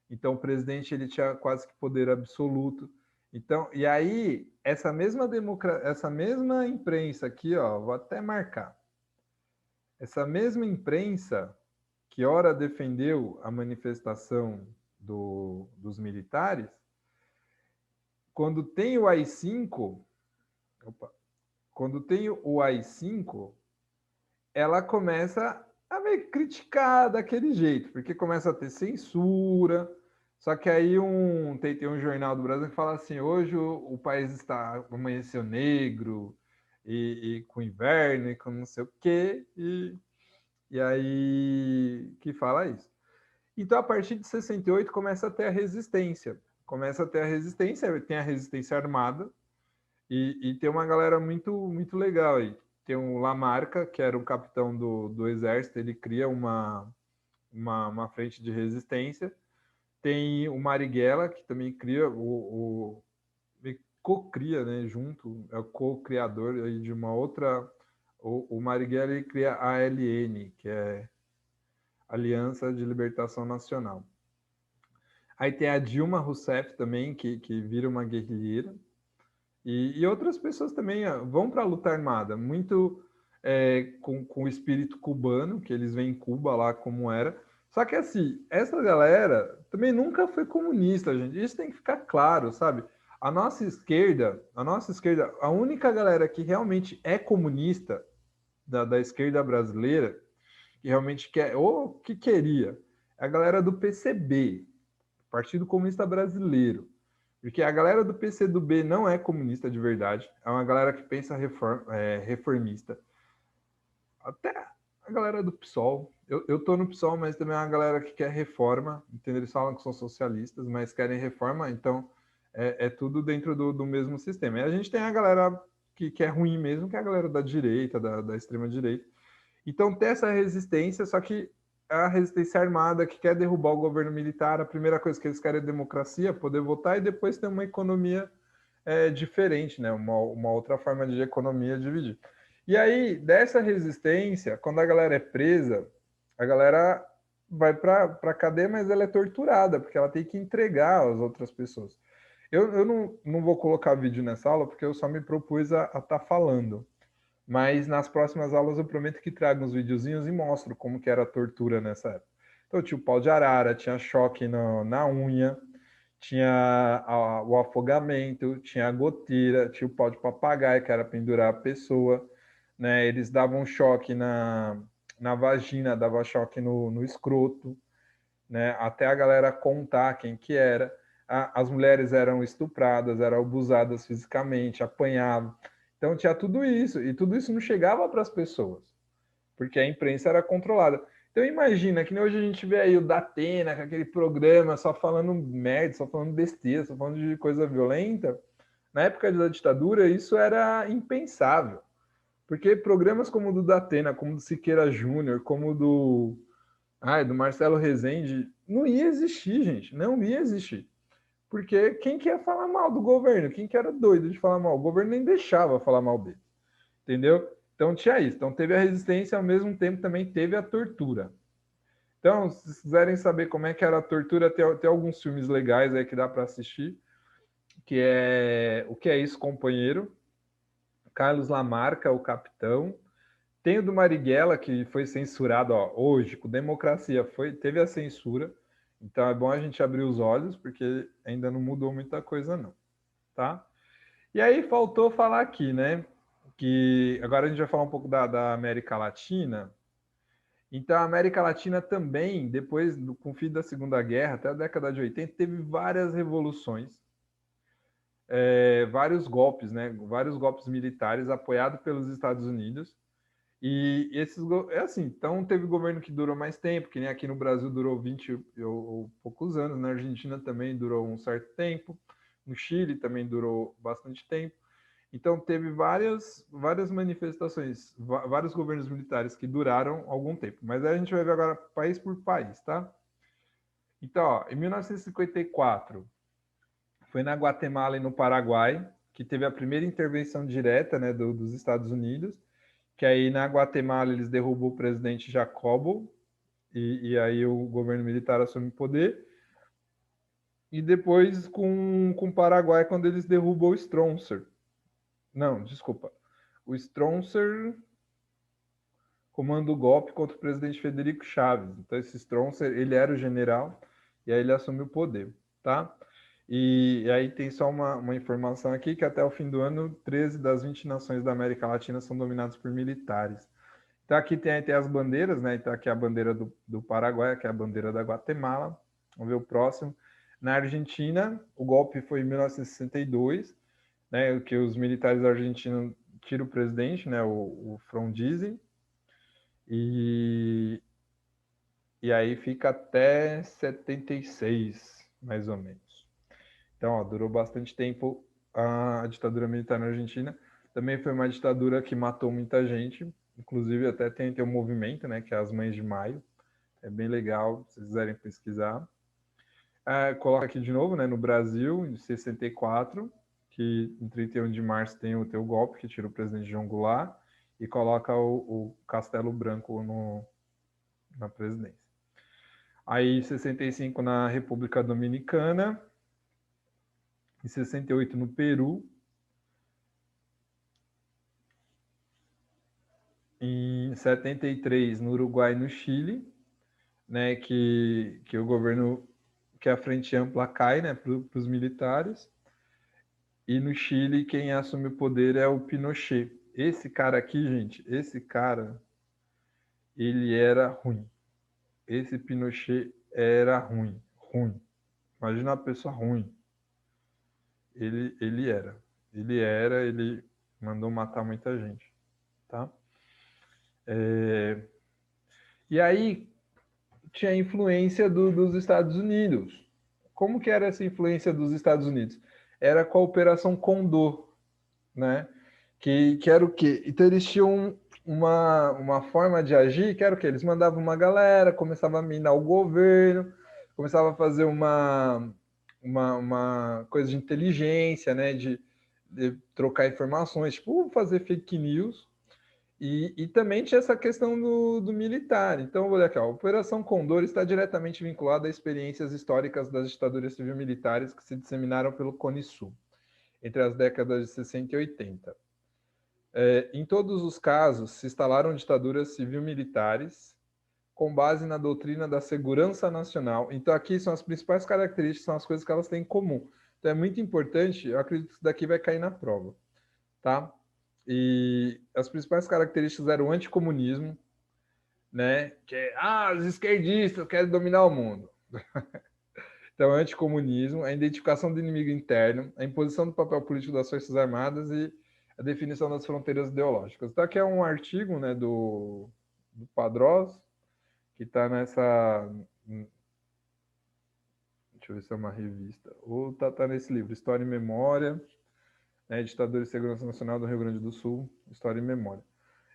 então o presidente ele tinha quase que poder absoluto. Então, e aí, essa mesma imprensa aqui, ó, vou até marcar. Essa mesma imprensa que ora defendeu a manifestação dos militares, quando tem o AI-5, quando tem o AI-5, ela começa a meio criticar daquele jeito, porque começa a ter censura. Só que aí tem um jornal do Brasil que fala assim: hoje o país amanheceu negro e com inverno e com não sei o quê, e aí que fala isso. Então, a partir de 68, começa a ter a resistência. Começa a ter a resistência, tem a resistência armada, e tem uma galera muito, muito legal aí. Tem o Lamarca, que era o capitão do exército, ele cria uma frente de resistência. Tem o Marighella, que também cria co-cria, né, junto, é o co-criador aí de uma outra... O Marighella ele cria a ALN, que é Aliança de Libertação Nacional. Aí tem a Dilma Rousseff também, que vira uma guerrilheira. E outras pessoas também vão para a luta armada, muito com o espírito cubano, que eles veem Cuba lá como era. Só que assim, essa galera também nunca foi comunista, gente. Isso tem que ficar claro, sabe? A nossa esquerda, a única galera que realmente é comunista da esquerda brasileira, que realmente quer, ou que queria, é a galera do PCB, Partido Comunista Brasileiro. Porque a galera do PCdoB não é comunista de verdade, é uma galera que pensa reformista. Até a galera do PSOL. Eu tô no PSOL, mas também é uma galera que quer reforma, entendeu? Eles falam que são socialistas, mas querem reforma, então é tudo dentro do mesmo sistema. E a gente tem a galera que é ruim mesmo, que é a galera da direita, da extrema-direita. Então tem essa resistência, só que a resistência armada que quer derrubar o governo militar, a primeira coisa que eles querem é democracia, poder votar e depois ter uma economia diferente, né? Uma outra forma de economia dividir. E aí, dessa resistência, quando a galera é presa, a galera vai para a cadeia, mas ela é torturada, porque ela tem que entregar às outras pessoas. Eu não vou colocar vídeo nessa aula, porque eu só me propus a estar falando. Mas nas próximas aulas eu prometo que trago uns videozinhos e mostro como que era a tortura nessa época. Então tinha o pau de arara, tinha choque na unha, tinha o afogamento, tinha a goteira, tinha o pau de papagaio, que era pendurar a pessoa, né? Eles davam choque na vagina, dava choque no escroto, né? Até a galera contar quem que era. As mulheres eram estupradas, eram abusadas fisicamente, apanhavam. Então tinha tudo isso, e tudo isso não chegava para as pessoas, porque a imprensa era controlada. Então imagina que nem hoje a gente vê aí o Datena, com aquele programa só falando merda, só falando besteira, só falando de coisa violenta. Na época da ditadura, isso era impensável. Porque programas como o do Datena, como o do Siqueira Júnior, como o do Marcelo Rezende, não ia existir, gente. Não ia existir. Porque quem que ia falar mal do governo? Quem que era doido de falar mal? O governo nem deixava falar mal dele. Entendeu? Então tinha isso. Então teve a resistência, ao mesmo tempo também teve a tortura. Então, se vocês quiserem saber como é que era a tortura, tem alguns filmes legais aí que dá para assistir, que é O Que É Isso, Companheiro, Carlos Lamarca, o Capitão. Tem o do Marighella, que foi censurado hoje, com democracia, teve a censura. Então é bom a gente abrir os olhos, porque ainda não mudou muita coisa, não. Tá? E aí faltou falar aqui, né? Que agora a gente vai falar um pouco da América Latina. Então, a América Latina também, depois com o fim da Segunda Guerra, até a década de 80, teve várias revoluções, vários golpes, né? Vários golpes militares apoiados pelos Estados Unidos. E esses, assim, então teve governo que durou mais tempo, que nem aqui no Brasil durou 20 ou poucos anos, na Argentina também durou um certo tempo, no Chile também durou bastante tempo. Então, teve várias manifestações, vários governos militares que duraram algum tempo. Mas aí a gente vai ver agora país por país, tá? Então, ó, em 1954, foi na Guatemala e no Paraguai que teve a primeira intervenção direta, né, dos Estados Unidos, que aí na Guatemala eles derrubam o presidente Jacobo, e aí o governo militar assume o poder. E depois com o Paraguai, quando eles derrubam o Stroessner. Não, desculpa. O Stroessner comanda o golpe contra o presidente Federico Chaves. Então, esse Stroessner, ele era o general, e aí ele assume o poder, tá? E aí tem só uma informação aqui, que até o fim do ano, 13 das 20 nações da América Latina são dominadas por militares. Então, aqui tem as bandeiras, né? Então, aqui é a bandeira do Paraguai, aqui é a bandeira da Guatemala. Vamos ver o próximo. Na Argentina, o golpe foi em 1962, né? Que os militares argentinos tiram o presidente, né? O Frondizi. E aí fica até 76, mais ou menos. Então, ó, durou bastante tempo a ditadura militar na Argentina. Também foi uma ditadura que matou muita gente, inclusive até tem um movimento, né, que é as Mães de Maio. É bem legal, se vocês quiserem pesquisar. Coloca aqui de novo, né, no Brasil, em 64, que em 31 de março tem o golpe que tira o presidente João Goulart e coloca o Castelo Branco na presidência. Aí, em 65, na República Dominicana, em 68, no Peru, em 73, no Uruguai e no Chile, né, que o governo, que a Frente Ampla cai, né, para os militares, e no Chile quem assume o poder é o Pinochet. Esse cara aqui, gente, esse cara, ele era ruim. Esse Pinochet era ruim. Imagina uma pessoa ruim. Ele era. Ele mandou matar muita gente, tá? E aí tinha a influência dos Estados Unidos. Como que era essa influência dos Estados Unidos? Era com a Operação Condor, né? Que era o quê? Então eles tinham uma forma de agir que era o quê? Eles mandavam uma galera, começava a minar o governo, começava a fazer uma coisa de inteligência, né? De trocar informações, tipo fazer fake news. E também tinha essa questão do militar. Então, vou ler aqui, ó. A Operação Condor está diretamente vinculada a experiências históricas das ditaduras civil-militares que se disseminaram pelo Cone Sul, entre as décadas de 60 e 80. Em todos os casos, se instalaram ditaduras civil-militares com base na doutrina da segurança nacional. Então, aqui são as principais características, são as coisas que elas têm em comum. Então, é muito importante, eu acredito que isso daqui vai cair na prova, tá? E as principais características eram o anticomunismo, né? Que é, os esquerdistas querem dominar o mundo. Então, anticomunismo, a identificação do inimigo interno, a imposição do papel político das Forças Armadas e a definição das fronteiras ideológicas. Então, aqui é um artigo, né, do Padrós, que está nessa... Deixa eu ver se é uma revista. Ou tá nesse livro, História e Memória, né, Ditadura e Segurança Nacional do Rio Grande do Sul, História e Memória.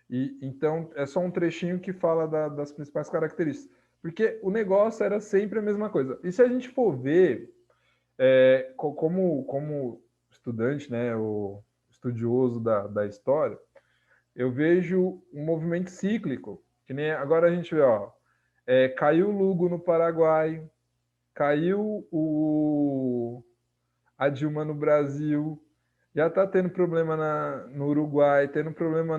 E então é só um trechinho que fala das principais características, porque o negócio era sempre a mesma coisa. E se a gente for ver, como estudante, né, o estudioso da história, eu vejo um movimento cíclico, que nem agora a gente vê, ó, caiu o Lugo no Paraguai, caiu a Dilma no Brasil, já está tendo problema no Uruguai, tendo problema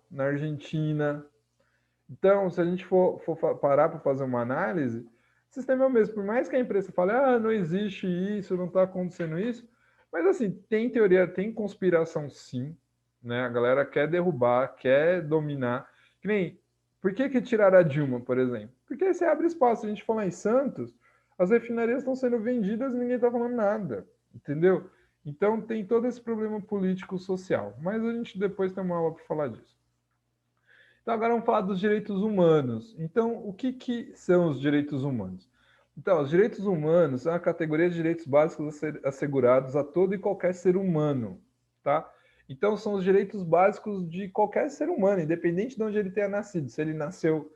na Argentina. Então, se a gente for parar para fazer uma análise, o sistema é o mesmo. Por mais que a empresa fale, não existe isso, não está acontecendo isso, mas assim, tem teoria, tem conspiração sim, né? A galera quer derrubar, quer dominar. Que nem, por que tiraram a Dilma, por exemplo? Porque você abre espaço, se a gente falar em Santos, as refinarias estão sendo vendidas e ninguém está falando nada, entendeu? Então tem todo esse problema político-social. Mas a gente depois tem uma aula para falar disso. Então, agora vamos falar dos direitos humanos. Então, o que são os direitos humanos? Então, os direitos humanos são a categoria de direitos básicos assegurados a todo e qualquer ser humano, tá? Então, são os direitos básicos de qualquer ser humano, independente de onde ele tenha nascido. Se ele nasceu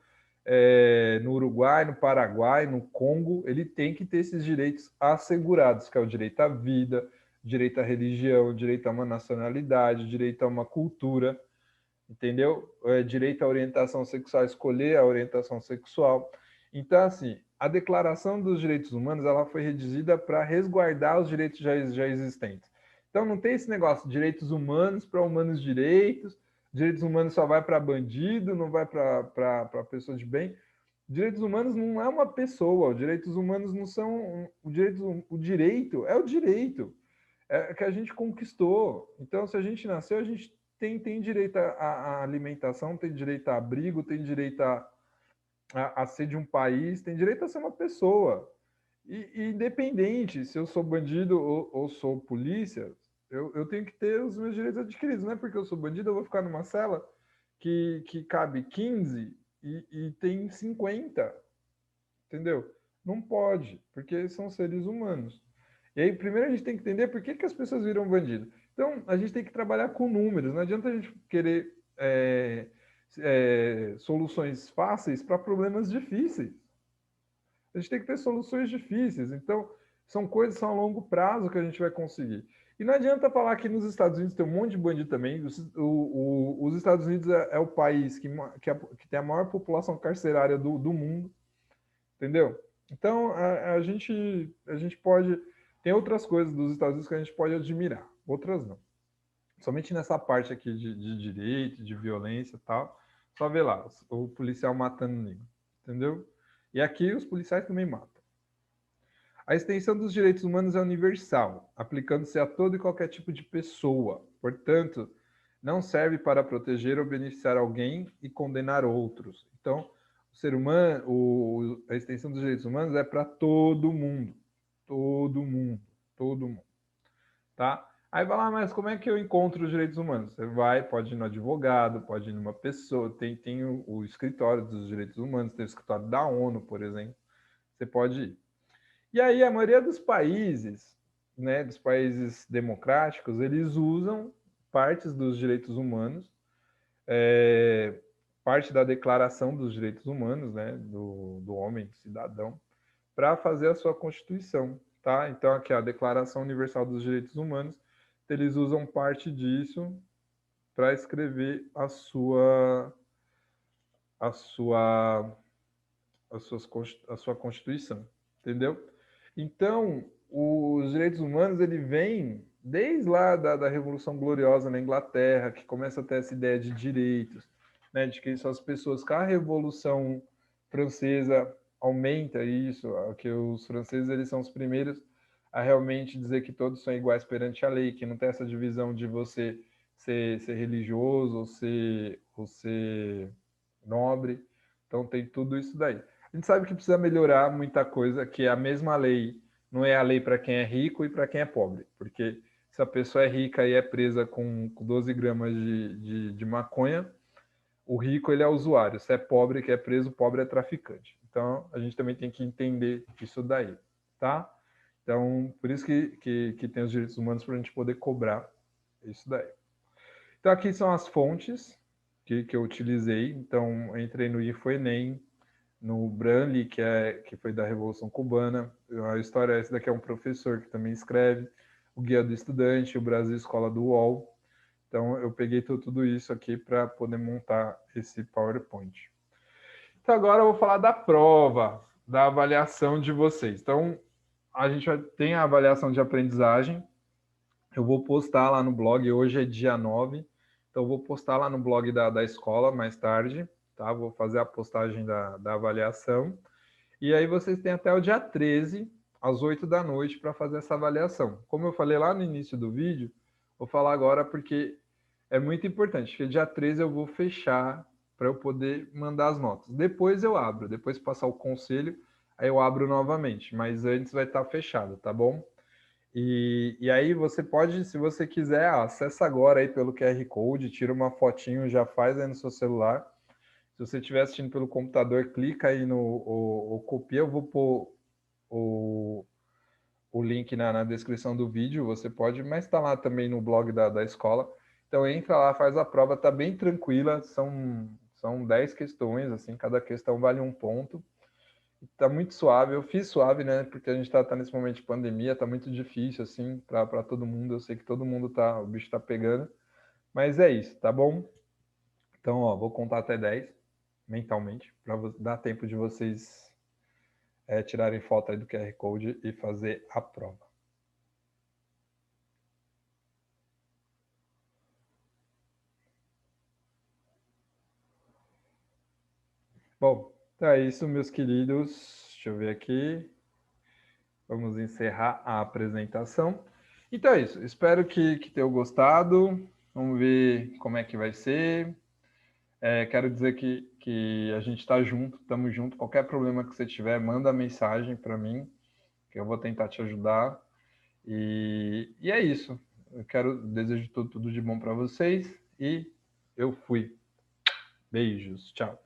no Uruguai, no Paraguai, no Congo, ele tem que ter esses direitos assegurados, que é o direito à vida, direito à religião, direito a uma nacionalidade, direito a uma cultura, entendeu? Direito à orientação sexual, escolher a orientação sexual. Então, assim, a Declaração dos Direitos Humanos ela foi redigida para resguardar os direitos já existentes. Então, não tem esse negócio de direitos humanos para humanos direitos humanos só vai para bandido, não vai para pessoa de bem. Direitos humanos não é uma pessoa, os direitos humanos não são. O direito é o direito, é que a gente conquistou. Então, se a gente nasceu, a gente tem direito à alimentação, tem direito a abrigo, tem direito a ser de um país, tem direito a ser uma pessoa. E independente se eu sou bandido ou sou polícia, eu tenho que ter os meus direitos adquiridos. Não é porque eu sou bandido, eu vou ficar numa cela que cabe 15 e tem 50, entendeu? Não pode, porque são seres humanos. E aí, primeiro a gente tem que entender por que as pessoas viram bandido. Então, a gente tem que trabalhar com números. Não adianta a gente querer soluções fáceis para problemas difíceis. A gente tem que ter soluções difíceis. Então, são coisas que são a longo prazo que a gente vai conseguir. E não adianta falar que nos Estados Unidos tem um monte de bandido também. Os Estados Unidos é o país que tem a maior população carcerária do mundo, entendeu? Então, a gente pode... Tem outras coisas dos Estados Unidos que a gente pode admirar, outras não. Somente nessa parte aqui de direito, de violência e tal, só vê lá, o policial matando negro, entendeu? E aqui os policiais também matam. A extensão dos direitos humanos é universal, aplicando-se a todo e qualquer tipo de pessoa. Portanto, não serve para proteger ou beneficiar alguém e condenar outros. Então, o ser humano, a extensão dos direitos humanos é para todo mundo. Todo mundo. Todo mundo. Tá? Aí vai lá, mas como é que eu encontro os direitos humanos? Você vai, pode ir no advogado, pode ir numa pessoa, tem o escritório dos direitos humanos, tem o escritório da ONU, por exemplo. Você pode ir. E aí a maioria dos países, né, dos países democráticos, eles usam partes dos direitos humanos, parte da Declaração dos Direitos Humanos, né, do homem, do cidadão, para fazer a sua Constituição, tá? Então aqui a Declaração Universal dos Direitos Humanos, eles usam parte disso para escrever a sua Constituição, entendeu? Então, os direitos humanos ele vem desde lá da Revolução Gloriosa na Inglaterra, que começa a ter essa ideia de direitos, né, de que são as pessoas com a Revolução Francesa aumenta isso, que os franceses eles são os primeiros a realmente dizer que todos são iguais perante a lei, que não tem essa divisão de você ser religioso ou ser nobre. Então tem tudo isso daí. A gente sabe que precisa melhorar muita coisa, que a mesma lei não é a lei para quem é rico e para quem é pobre. Porque se a pessoa é rica e é presa com 12 gramas de maconha, o rico ele é usuário. Se é pobre que é preso, o pobre é traficante. Então a gente também tem que entender isso daí, tá? Então, por isso que tem os direitos humanos para a gente poder cobrar isso daí. Então aqui são as fontes que eu utilizei. Então, entrei no InfoEnem, no Branly, que foi da Revolução Cubana. A história, esse daqui é um professor que também escreve, o Guia do Estudante, o Brasil Escola do UOL. Então, eu peguei tudo isso aqui para poder montar esse PowerPoint. Então, agora eu vou falar da prova, da avaliação de vocês. Então, a gente tem a avaliação de aprendizagem. Eu vou postar lá no blog, hoje é dia 9, então eu vou postar lá no blog da escola mais tarde, tá? Vou fazer a postagem da avaliação. E aí vocês têm até o dia 13, às 8 da noite, para fazer essa avaliação. Como eu falei lá no início do vídeo, vou falar agora porque é muito importante, porque dia 13 eu vou fechar para eu poder mandar as notas. Depois eu abro, depois passar o conselho, aí eu abro novamente, mas antes vai estar fechado, tá bom? E aí você pode, se você quiser, acessa agora aí pelo QR Code, tira uma fotinho, já faz aí no seu celular. Se você estiver assistindo pelo computador, clica aí no ou copia, eu vou pôr o link na descrição do vídeo, você pode, mas está lá também no blog da escola. Então entra lá, faz a prova, tá bem tranquila, são 10 questões, assim, cada questão vale 1 ponto. Tá muito suave, eu fiz suave, né? Porque a gente tá nesse momento de pandemia, tá muito difícil, assim, para todo mundo. Eu sei que todo mundo o bicho tá pegando. Mas é isso, tá bom? Então, ó, vou contar até 10 mentalmente, para dar tempo de vocês tirarem foto aí do QR Code e fazer a prova. Bom, então é isso, meus queridos. Deixa eu ver aqui. Vamos encerrar a apresentação. Então é isso. Espero que tenham gostado. Vamos ver como é que vai ser. Quero dizer que a gente está junto, estamos junto. Qualquer problema que você tiver, manda mensagem para mim, que eu vou tentar te ajudar. E é isso. Desejo tudo de bom para vocês e eu fui. Beijos. Tchau.